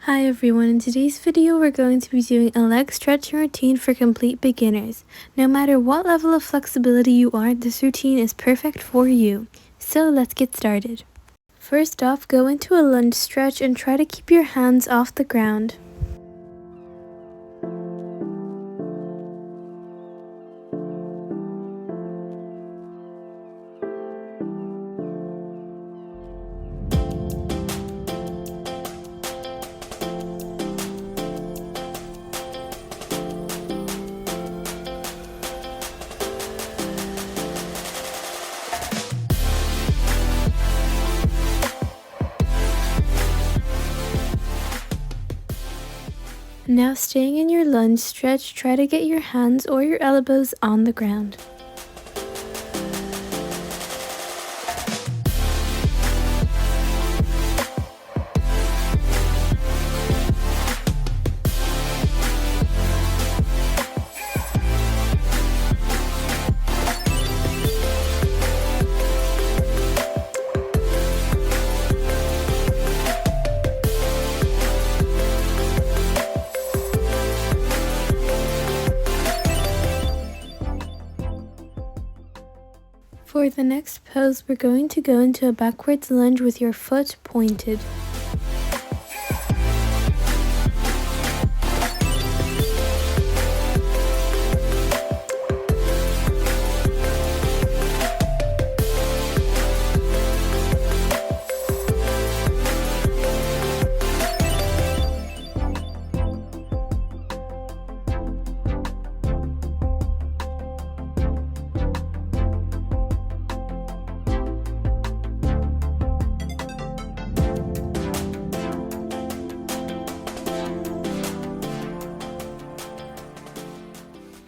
Hi everyone, in today's video we're going to be doing a leg stretching routine for complete beginners. No matter what level of flexibility you are, this routine is perfect for you. So let's get started. First off, go into a lunge stretch and try to keep your hands off the ground. Now staying in your lunge stretch, try to get your hands or your elbows on the ground. For the next pose, we're going to go into a backwards lunge with your foot pointed.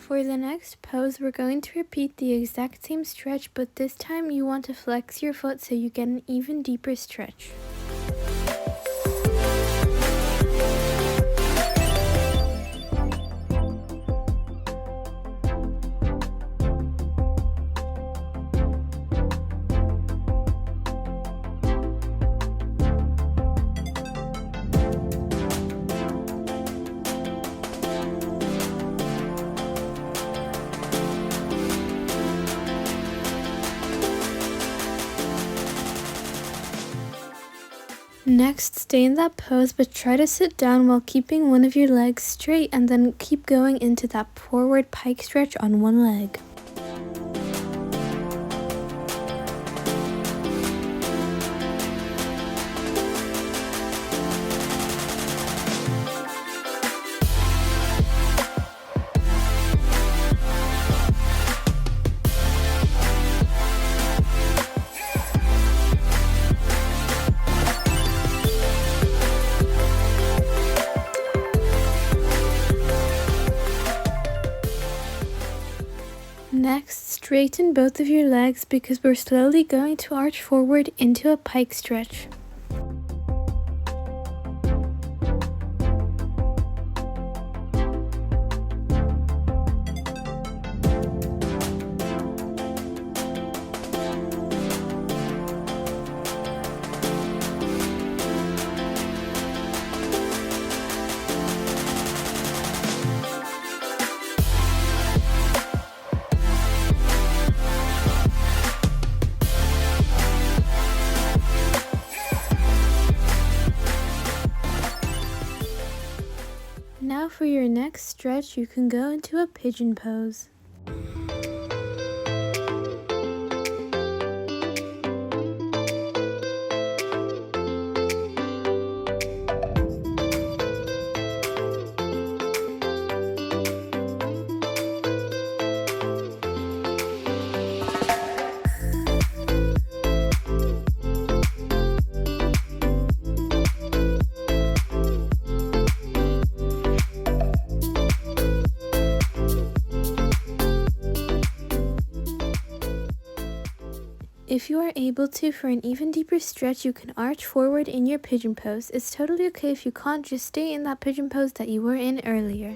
For the next pose, we're going to repeat the exact same stretch, but this time you want to flex your foot so you get an even deeper stretch. Next, stay in that pose, but try to sit down while keeping one of your legs straight and then keep going into that forward pike stretch on one leg. Next, straighten both of your legs because we're slowly going to arch forward into a pike stretch. Now for your next stretch, you can go into a pigeon pose. If you are able to, for an even deeper stretch, you can arch forward in your pigeon pose. It's totally okay if you can't, just stay in that pigeon pose that you were in earlier.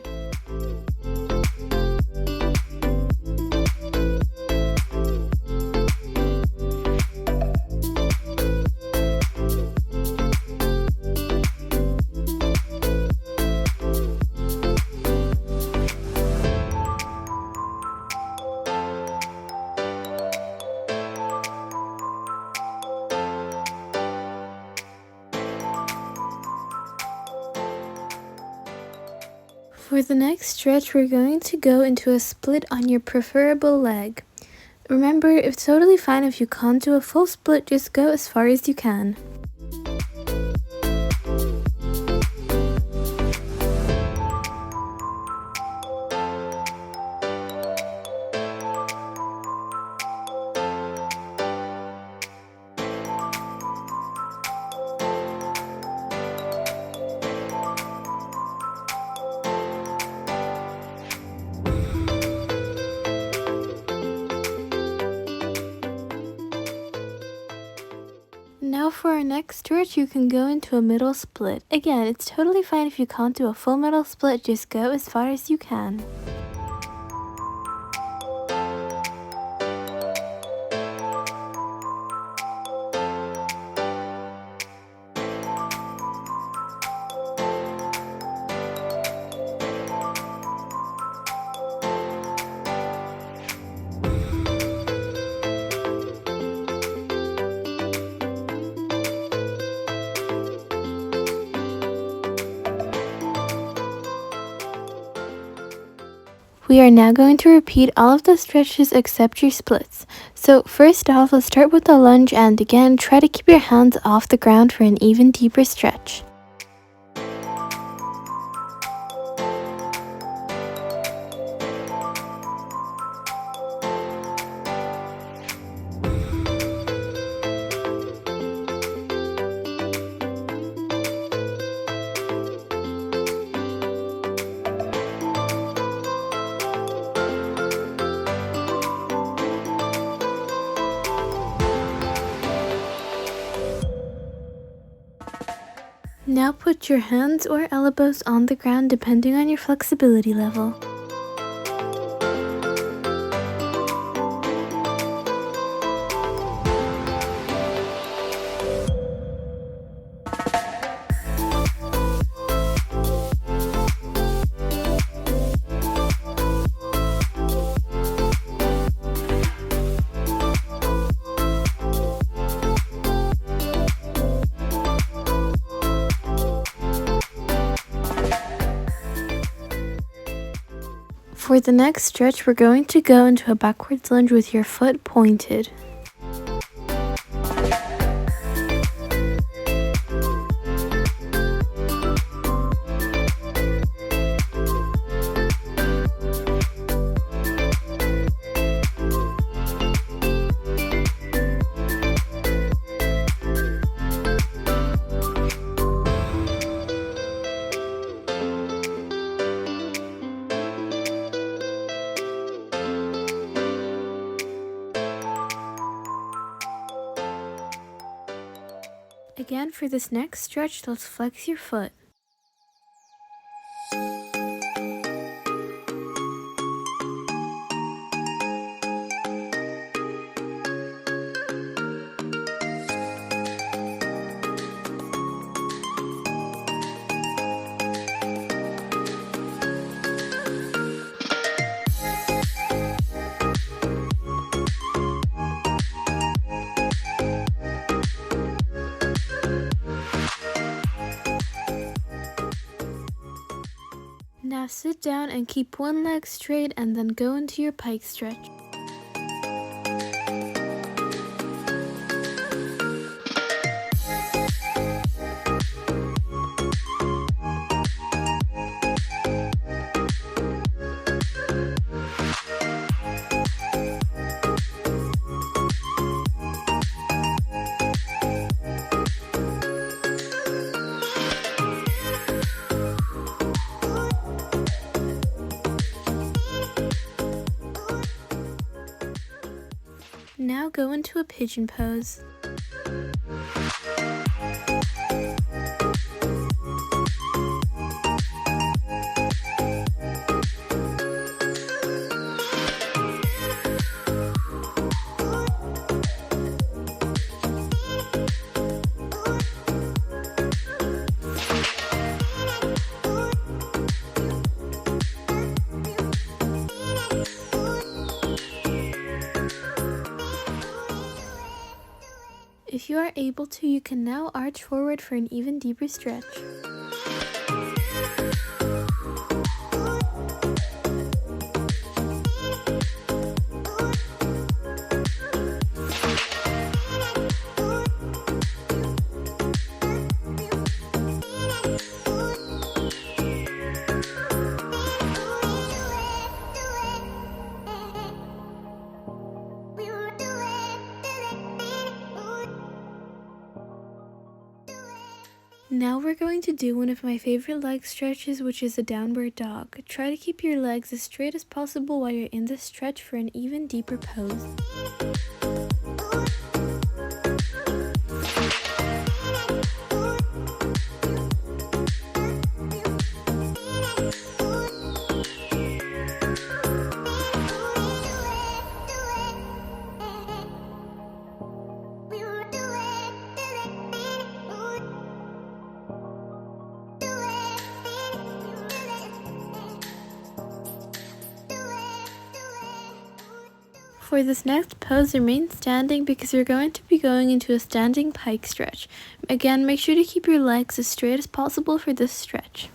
For the next stretch, we're going to go into a split on your preferable leg. Remember, it's totally fine if you can't do a full split, just go as far as you can. Now for our next stretch, you can go into a middle split. Again, it's totally fine if you can't do a full middle split, just go as far as you can. We are now going to repeat all of the stretches except your splits. So first off, let's start with the lunge, and again, try to keep your hands off the ground for an even deeper stretch. Now put your hands or elbows on the ground depending on your flexibility level. For the next stretch, we're going to go into a backwards lunge with your foot pointed. Again, for this next stretch, let's flex your foot. Now sit down and keep one leg straight and then go into your pike stretch. Now go into a pigeon pose. If you are able to, you can now arch forward for an even deeper stretch. Now we're going to do one of my favorite leg stretches, which is a downward dog. Try to keep your legs as straight as possible while you're in this stretch for an even deeper pose. For this next pose, remain standing because you're going to be going into a standing pike stretch. Again, make sure to keep your legs as straight as possible for this stretch.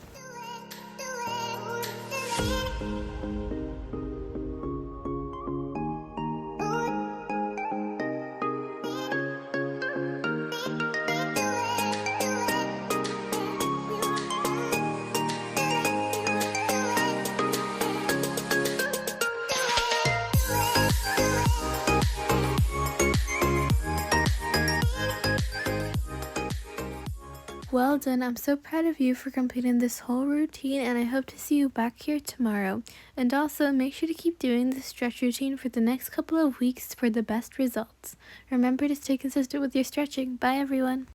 Well done, I'm so proud of you for completing this whole routine, and I hope to see you back here tomorrow. And also, make sure to keep doing this stretch routine for the next couple of weeks for the best results. Remember to stay consistent with your stretching. Bye everyone!